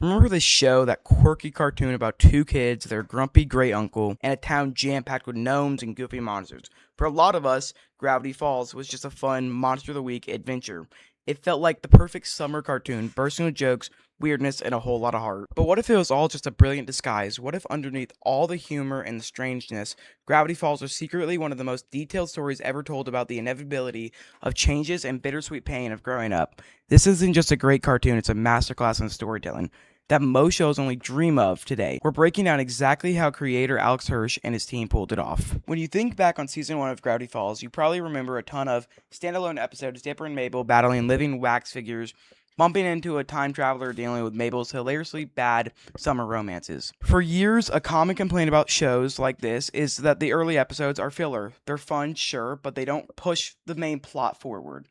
Remember this show, that quirky cartoon about two kids, their grumpy great uncle, and a town jam-packed with gnomes and goofy monsters? For a lot of us, Gravity Falls was just a fun Monster of the Week adventure. It felt like the perfect summer cartoon, bursting with jokes, weirdness, and a whole lot of heart. But what if it was all just a brilliant disguise? What if underneath all the humor and the strangeness, Gravity Falls was secretly one of the most detailed stories ever told about the inevitability of changes and bittersweet pain of growing up? This isn't just a great cartoon, it's a masterclass in storytelling that most shows only dream of today. We're breaking down exactly how creator Alex Hirsch and his team pulled it off. When you think back on season 1 of Gravity Falls, you probably remember a ton of standalone episodes, Dipper and Mabel battling living wax figures, bumping into a time traveler, dealing with Mabel's hilariously bad summer romances. For years, a common complaint about shows like this is that the early episodes are filler. They're fun, sure, but they don't push the main plot forward.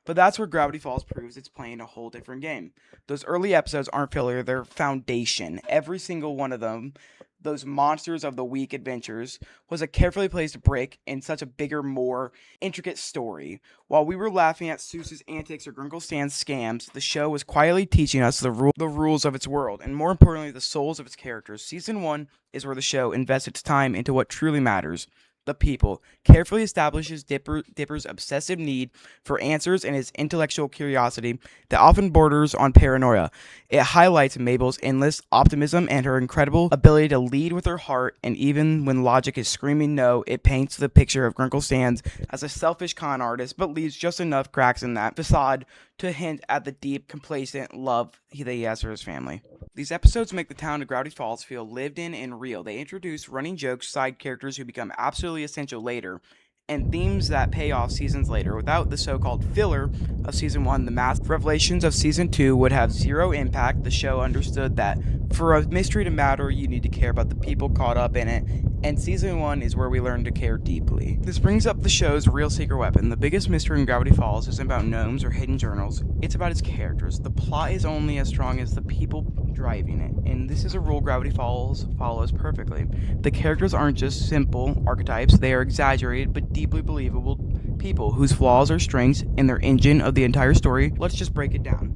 But that's where Gravity Falls proves it's playing a whole different game. Those early episodes aren't filler, they're foundation. Every single one of them, those monsters of the week adventures, was a carefully placed brick in such a bigger, more intricate story. While we were laughing at Seuss's antics or Grunkle Stan's scams, the show was quietly teaching us the rules of its world, and more importantly, the souls of its characters. Season 1 is where the show invests its time into what truly matters. The people, carefully establishes Dipper's obsessive need for answers and his intellectual curiosity that often borders on paranoia. It highlights Mabel's endless optimism and her incredible ability to lead with her heart, and even when logic is screaming no, it paints the picture of Grunkle Stan as a selfish con artist, but leaves just enough cracks in that facade to hint at the deep, complacent love that he has for his family. These episodes make the town of Gravity Falls feel lived in and real. They introduce running jokes, side characters who become absolutely essential later, and themes that pay off seasons later. Without the so-called filler of season 1, the massive revelations of season 2 would have zero impact. The show understood that for a mystery to matter, you need to care about the people caught up in it, and season 1 is where we learn to care deeply. This brings up the show's real secret weapon. The biggest mystery in Gravity Falls isn't about gnomes or hidden journals, it's about its characters. The plot is only as strong as the people driving it, and this is a rule Gravity Falls follows perfectly. The characters aren't just simple archetypes, they are exaggerated but deeply believable people whose flaws are strengths and their engine of the entire story. Let's just break it down.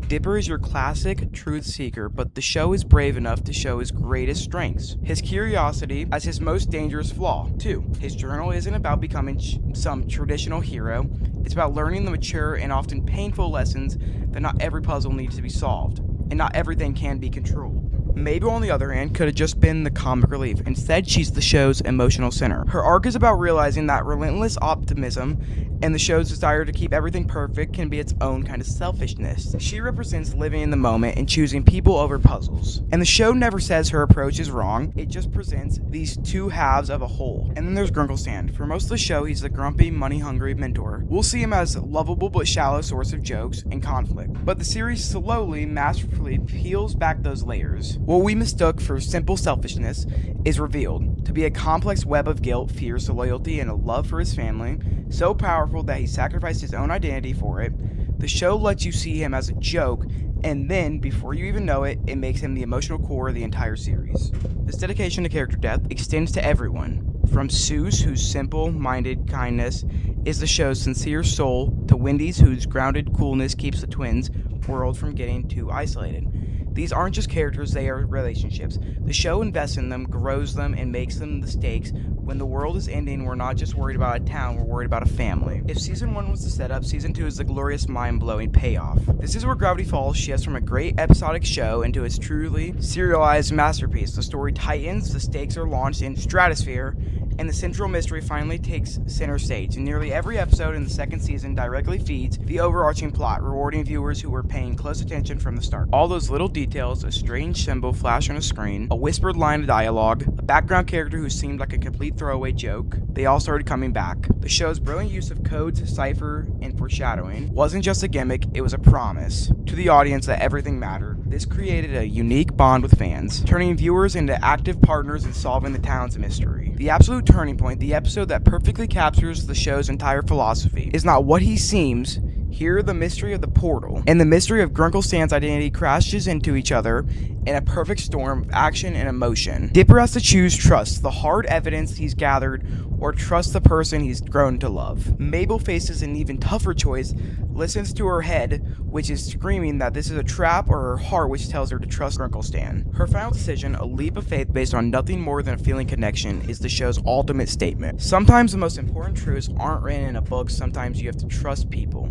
Dipper is your classic truth seeker, but the show is brave enough to show his greatest strengths. His curiosity as his most dangerous flaw. 2. His journal isn't about becoming some traditional hero. It's about learning the mature and often painful lessons that not every puzzle needs to be solved, and not everything can be controlled. Mabel, on the other hand, could have just been the comic relief. Instead, she's the show's emotional center. Her arc is about realizing that relentless optimism and the show's desire to keep everything perfect can be its own kind of selfishness. She represents living in the moment and choosing people over puzzles. And the show never says her approach is wrong, it just presents these two halves of a whole. And then there's Grunkle Stan. For most of the show, he's the grumpy, money-hungry mentor. We'll see him as a lovable but shallow source of jokes and conflict. But the series slowly, masterfully peels back those layers. What we mistook for simple selfishness is revealed to be a complex web of guilt, fears, loyalty, and a love for his family, so powerful that he sacrificed his own identity for it. The show lets you see him as a joke, and then, before you even know it, it makes him the emotional core of the entire series. This dedication to character depth extends to everyone, from Seuss, whose simple-minded kindness is the show's sincere soul, to Wendy's, whose grounded coolness keeps the twins' world from getting too isolated. These aren't just characters, they are relationships. The show invests in them, grows them, and makes them the stakes. When the world is ending, we're not just worried about a town, we're worried about a family. If season 1 was the setup, season 2 is the glorious, mind-blowing payoff. This is where Gravity Falls shifts from a great episodic show into its truly serialized masterpiece. The story tightens, the stakes are launched in stratosphere, and the central mystery finally takes center stage. And nearly every episode in the second season directly feeds the overarching plot, rewarding viewers who were paying close attention from the start. All those little details, a strange symbol flash on a screen, a whispered line of dialogue, a background character who seemed like a complete throwaway joke, they all started coming back. The show's brilliant use of codes, cipher, and foreshadowing wasn't just a gimmick, it was a promise to the audience that everything mattered. This created a unique bond with fans, turning viewers into active partners in solving the town's mystery. The absolute turning point, the episode that perfectly captures the show's entire philosophy, is not what he seems. Here, the mystery of the portal and the mystery of Grunkle Stan's identity crashes into each other in a perfect storm of action and emotion. Dipper has to choose trust, the hard evidence he's gathered, or trust the person he's grown to love. Mabel faces an even tougher choice, listens to her head, which is screaming that this is a trap, or her heart, which tells her to trust Grunkle Stan. Her final decision, a leap of faith based on nothing more than a feeling connection, is the show's ultimate statement. Sometimes the most important truths aren't written in a book, sometimes you have to trust people.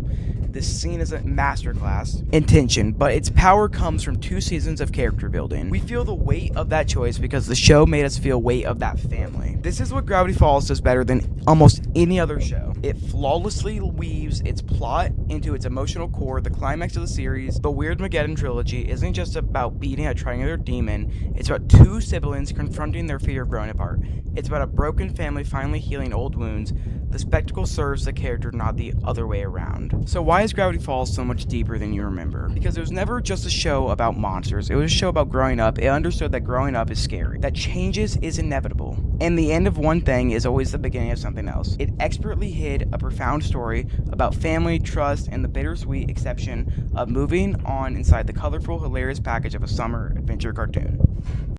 This scene is a masterclass in tension, but its power comes from 2 seasons of character building. We feel the weight of that choice because the show made us feel weight of that family. This is what Gravity Falls does better than almost any other show. It flawlessly weaves its plot into its emotional core. The climax of the series, the Weird Mageddon trilogy, isn't just about beating a triangular demon. It's about 2 siblings confronting their fear of growing apart. It's about a broken family finally healing old wounds. The spectacle serves the character, not the other way around. So why is Gravity Falls so much deeper than you remember? Because it was never just a show about monsters. It was a show about growing up. It understood that growing up is scary, that changes is inevitable, and the end of one thing is always the beginning of something else. It expertly hid a profound story about family, trust, and the bittersweet exception of moving on inside the colorful, hilarious package of a summer adventure cartoon.